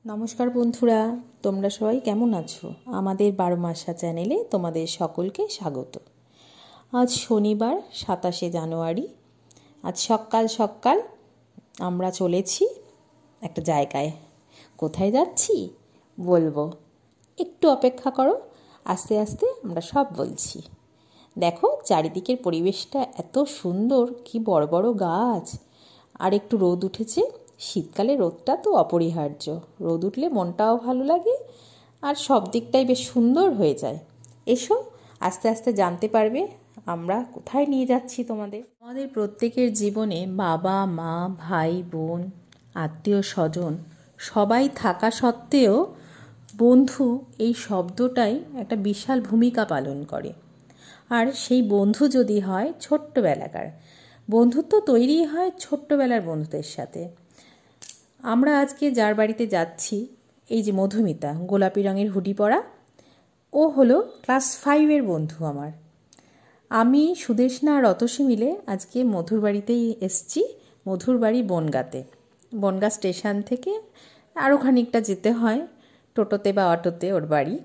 নমস্কার বন্ধুরা, তোমরা সবাই কেমন আছো? আমাদের 12 মাসা চ্যানেলে তোমাদের সকলকে স্বাগত। আজ শনিবার 27শে জানুয়ারি। আজ সকাল সকাল আমরা চলেছি একটা জায়গায়। কোথায় যাচ্ছি বলবো, একটু অপেক্ষা করো, আস্তে আস্তে আমরা সব বলছি। দেখো চারিদিকের পরিবেশটা এত সুন্দর, কি বড় বড় গাছ, আর একটু রোদ উঠেছে। শীতকালে রোদটা তো অপরিহার্য, রোদ উঠলে মনটাও ভালো লাগে আর সব দিকটাই বেশ সুন্দর হয়ে যায়। এসো, আস্তে আস্তে জানতে পারবে আমরা কোথায় নিয়ে যাচ্ছি তোমাদের। আমাদের প্রত্যেকের জীবনে বাবা মা ভাই বোন আত্মীয় স্বজন সবাই থাকা সত্ত্বেও বন্ধু এই শব্দটাই একটা বিশাল ভূমিকা পালন করে। আর সেই বন্ধু যদি হয় ছোট্টবেলাকার, বন্ধুত্ব তৈরি হয় ছোট্টবেলার বন্ধুদের সাথে। আমরা আজকে যার বাড়িতে যাচ্ছি, এই যে মধুমিতা, গোলাপি রঙের হুডি পরা, ও হলো ক্লাস 5-এর বন্ধু আমার। আমি সুদেষ্ণা আর অতসী মিলে আজকে মধুর বাড়িতেই এসছি। মধুর বাড়ি বনগাঁতে। বনগাঁ স্টেশন থেকে আরও খানিকটা যেতে হয় টোটোতে বা অটোতে ওর বাড়ি।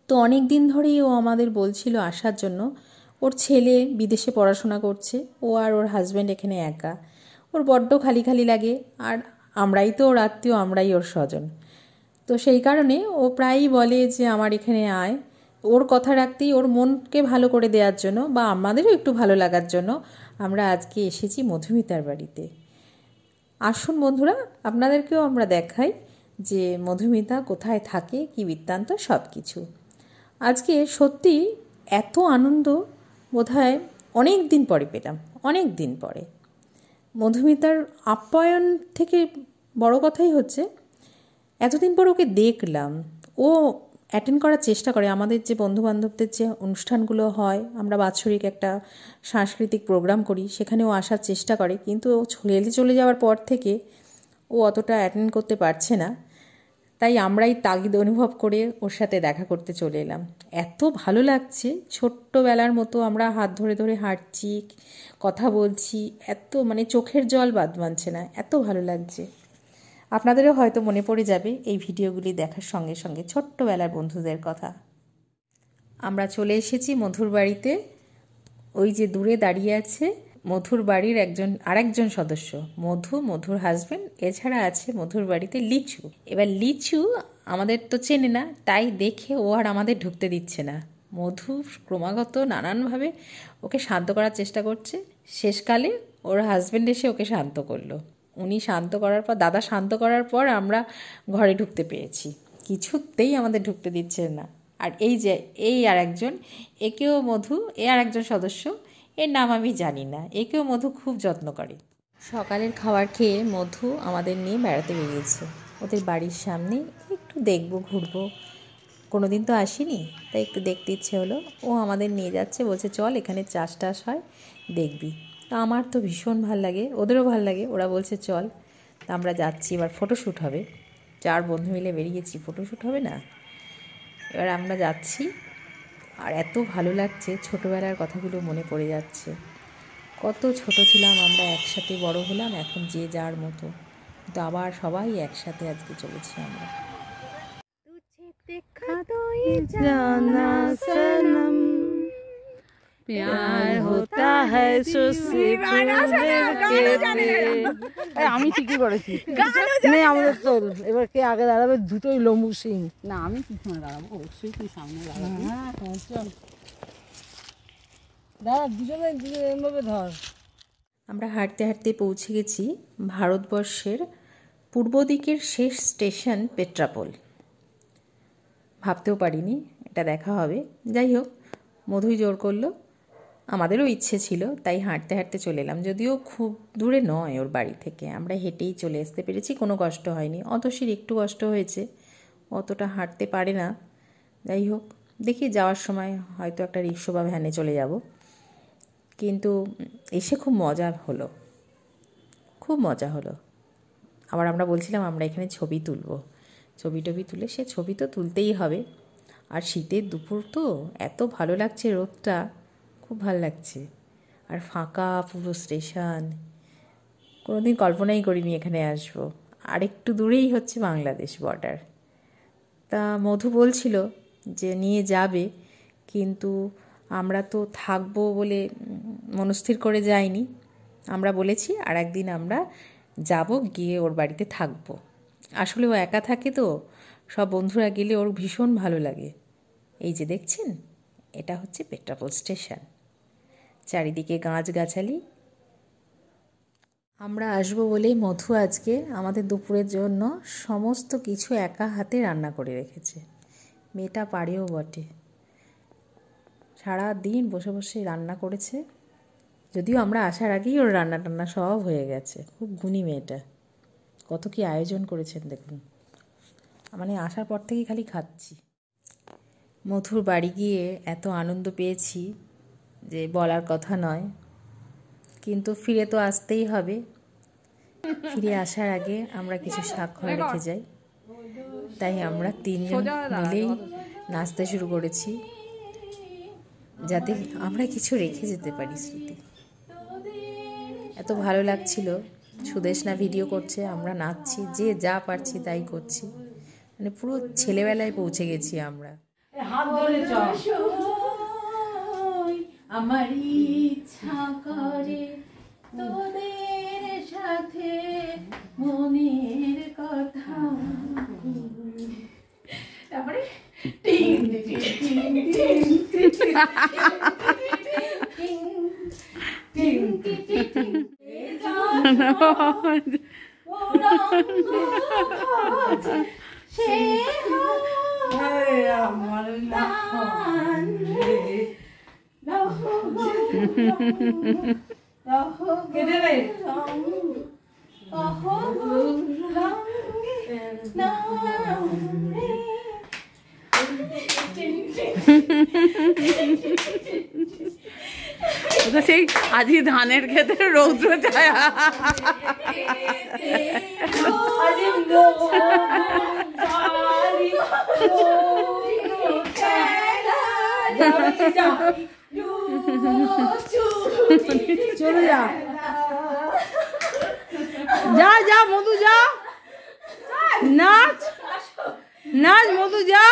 তো অনেক দিন ধরেই ও আমাদের বলছিল আসার জন্য। ওর ছেলে বিদেশে পড়াশোনা করছে, ও আর ওর হাজব্যান্ড এখানে একা। ওর বড্ড খালি খালি লাগে, আর আমরাই তো ওর আত্মীয়, আমরাই ওর স্বজন। তো সেই কারণে ও প্রায়ই বলে যে আমার এখানে আয়। ওর কথা রাখতেই, ওর মনকে ভালো করে দেওয়ার জন্য বা আমাদেরও একটু ভালো লাগার জন্য আমরা আজকে এসেছি মধুমিতার বাড়িতে। আসুন বন্ধুরা, আপনাদেরকেও আমরা দেখাই যে মধুমিতা কোথায় থাকে, কি বৃত্তান্ত, সব কিছু। আজকে সত্যি এত আনন্দ বোধহয় অনেক দিন পরে পেলাম, অনেক দিন পরে। মধুমিতার আপ্যায়ন থেকে বড় কথাই হচ্ছে এতদিন পর ওকে দেখলাম। ও অ্যাটেন্ড করার চেষ্টা করে আমাদের যে বন্ধুবান্ধবদের যে অনুষ্ঠানগুলো হয়, আমরা বাৎসরিক একটা সাংস্কৃতিক প্রোগ্রাম করি, সেখানেও আসার চেষ্টা করে, কিন্তু ও চলে যাওয়ার পর থেকে ও অতটা অ্যাটেন্ড করতে পারছে না। তাই আমরাই তাগিদ অনুভব করে ওর সাথে দেখা করতে চলে এলাম। এত ভালো লাগছে, ছোট্টবেলার মতো আমরা হাত ধরে ধরে হাঁটছি, কথা বলছি, এত চোখের জল বাদ মানছে না, এত ভালো লাগছে। আপনাদেরও হয়তো মনে পড়ে যাবে এই ভিডিওগুলি দেখার সঙ্গে সঙ্গে ছোট্টবেলার বন্ধুদের কথা। আমরা চলে এসেছি মধুর বাড়িতে। ওই যে দূরে দাঁড়িয়ে আছে মধুর বাড়ির আরেকজন সদস্য, মধুর হাজবেন্ড। এছাড়া আছে মধুর বাড়িতে লিচু। এবার লিচু আমাদের তো চেনে না, তাই দেখে ও আর আমাদের ঢুকতে দিচ্ছে না। মধু ক্রমাগত নানানভাবে ওকে শান্ত করার চেষ্টা করছে। শেষকালে ওর হাজবেন্ড এসে ওকে শান্ত করলো। দাদা শান্ত করার পর আমরা ঘরে ঢুকতে পেরেছি। কিছুতেই আমাদের ঢুকতে দিচ্ছে না। আর এই আর একজন, আর একজন সদস্য, এর নাম আমি জানি না, একেও মধু খুব যত্ন করে। সকালের খাবার খেয়ে মধু আমাদের নিয়ে বেড়াতে বেরিয়েছে ওদের বাড়ির সামনে। একটু দেখবো, ঘুরবো, কোনো দিন তো আসিনি, তাই একটু দেখতে ইচ্ছে হলো। ও আমাদের নিয়ে যাচ্ছে, বলছে চল, এখানে চাষ টাস হয়, দেখবি। তা আমার তো ভীষণ ভাল লাগে, ওদেরও ভাল লাগে। ওরা বলছে চল। তা আমরা যাচ্ছি, এবার ফটোশ্যুট হবে। 4 বন্ধু মিলে বেরিয়েছি, ফটোশ্যুট হবে না? এবার আমরা যাচ্ছি, আর এত ভালো লাগছে, ছোটোবেলার কথাগুলো মনে পড়ে যাচ্ছে। কত ছোট ছিলাম আমরা, একসাথে বড় হলাম, এখন যে যার মতো, কিন্তু আবার সবাই একসাথে আজকে চলেছি আমরা। আমি ঠিকই করেছি। আমাদের চল, এবার কে আগে দাঁড়াবে? দুটোই লম্বু সিং। না, আমি পিছনে দাঁড়াবো, অবশ্যই তুই সামনে দাঁড়াবি। চল দাঁড়া, দুজনে এমভাবে ধর। আমরা হাঁটতে হাঁটতে পৌঁছে গেছি ভারতবর্ষের পূর্ব দিকের শেষ স্টেশন পেট্রাপোল। ভাবতেও পারিনি এটা দেখা হবে। যাই হোক, মধুই জোর করলো, আমাদেরও ইচ্ছে ছিল, তাই হাঁটতে হাঁটতে চলে এলাম। যদিও খুব দূরে নয় ওর বাড়ি থেকে, আমরা হেঁটেই চলে আসতে পেরেছি, কোনো কষ্ট হয়নি। অতসীর একটু কষ্ট হয়েছে, অতটা হাঁটতে পারে না। যাই হোক, দেখি যাওয়ার সময় হয়তো একটা রিক্সা বা ভ্যানে চলে যাব। কিন্তু এসে খুব মজা হলো, খুব মজা হলো। আবার আমরা বলছিলাম আমরা এখানে ছবি তুলব, ছবি তুলে, সে ছবি তো তুলতেই হবে। আর শীতের দুপুর তো, এত ভালো লাগছে, রোদটা খুব ভালো লাগছে। আর ফাঁকা পুরো স্টেশন, কোনোদিন কল্পনাই করিনি এখানে আসবো। আরেকটু দূরেই হচ্ছে বাংলাদেশ বর্ডার। তা মধু বলছিল যে নিয়ে যাবে, কিন্তু আমরা তো থাকবো বলে মনস্থির করে যাইনি। আমরা বলেছি আর একদিন আমরা যাব, গিয়ে ওর বাড়িতে থাকবো। আসলে ও একা থাকে তো, সব বন্ধুরা গেলে ওর ভীষণ ভালো লাগে। এই যে দেখছেন, এটা হচ্ছে পেট্রাপোল স্টেশন, চারিদিকে গাছগাছালি। আমরা আসবো বলেই মধু আজকে আমাদের দুপুরের জন্য সমস্ত কিছু একা হাতে রান্না করে রেখেছে। মেয়েটা পারেও বটে, সারা দিন বসে বসে রান্না করেছে। যদিও আমরা আসার আগেই ওর রান্না টান্না সব হয়ে গেছে। খুব গুণী মেয়েটা, কত কি আয়োজন করেছেন দেখুন। মানে আসার পর থেকেই খালি খাচ্ছি। মধুর বাড়ি গিয়ে এত আনন্দ পেয়েছি যে বলার কথা নয়, কিন্তু ফিরে তো আসতেই হবে। ফিরে আসার আগে আমরা কিছু স্বাক্ষর রেখে যাই, তাই আমরা তিনজন মিলেই নাচতে শুরু করেছি, যাতে আমরা কিছু রেখে যেতে পারি স্মৃতি। এত ভালো লাগছিল। সুদেশনা ভিডিও করছে, আমরা নাচছি, যে যা পারছি তাই করছি। মানে পুরো ছেলেবেলায় পৌঁছে গেছি আমরা। আমার ইচ্ছা করে তোদের সাথে মনের কথা, তারপরে টিং টিং টিং টিং টিং টিং টিং সেই আজই ধানের ক্ষেত্রে রৌদ্র ছায়া। চলে যা, যা যা মধু যা, নাচ নাচ মধু যা।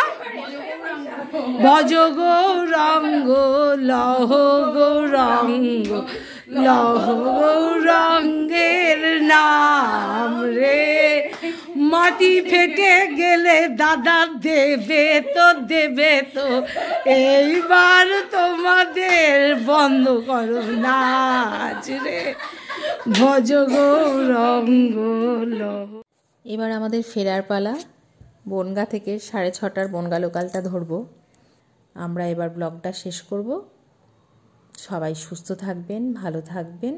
ভজ গৌরাঙ্গ লহ গৌরাঙ্গ, লহ গৌরাঙ্গের নাম রে। মাটি ফেটে গেলে দাদা দেবে তো দেবে তো, এইবার তোমাদের বন্ধ করো নাচ রে। ভজ গৌরাঙ্গ লহ। এবার আমাদের ফেরার পালা। বনগা থেকে 6:30 বনগা লোকালটা ধরবো। আমরা এবার ব্লগটা শেষ করব। সবাই সুস্থ থাকবেন, ভালো থাকবেন।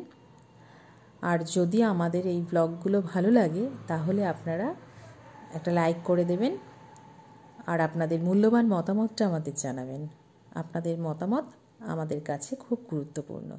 আর যদি আমাদের এই ব্লগগুলো ভালো লাগে তাহলে আপনারা একটা লাইক করে দেবেন, আর আপনাদের মূল্যবান মতামতটা আমাদের জানাবেন। আপনাদের মতামত আমাদের কাছে খুব গুরুত্বপূর্ণ।